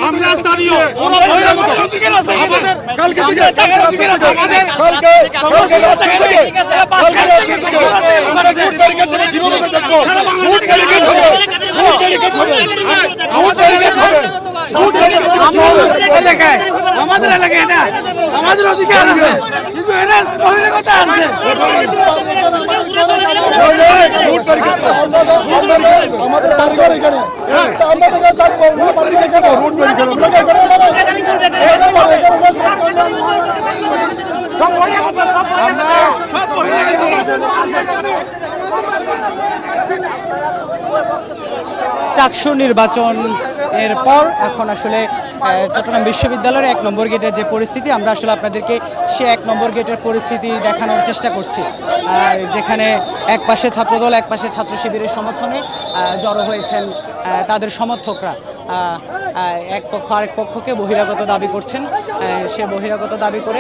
আমরা স্থানীয় ওরা বহিরাগত আমাদের কালকে থেকে আমাদের কালকে আমরা ভোট ব্যারিকেড থেকে কিভাবে দেখবো ভোট ব্যারিকেড হবে ভোট ব্যারিকেড হবে ভোট ব্যারিকেড হবে ভোট ব্যারিকেড আমাদের এলাকায় এটা আমাদের অধিকার আছে কিন্তু এরা বহিরাগত আছে ভোট ব্যারিকেড আমাদের বাড়িঘর এখানে আমরা তো থাকবো না বাড়িঘর এখানে ভোট ব্যারিকেড চাকসু নির্বাচন এর পর এখন আসলে চট্টগ্রাম বিশ্ববিদ্যালয়ের 1 নম্বর গেটের যে পরিস্থিতি আমরা আসলে আপনাদেরকে সে 1 নম্বর গেটের পরিস্থিতি দেখানোর চেষ্টা করছি, যেখানে এক পাশে ছাত্রদল এক পাশে ছাত্র শিবিরের সমর্থনে জড়ো হয়েছেন তাদের সমর্থকরা। এক পক্ষ আরেক পক্ষকে বহিরাগত দাবি করছেন, সে বহিরাগত দাবি করে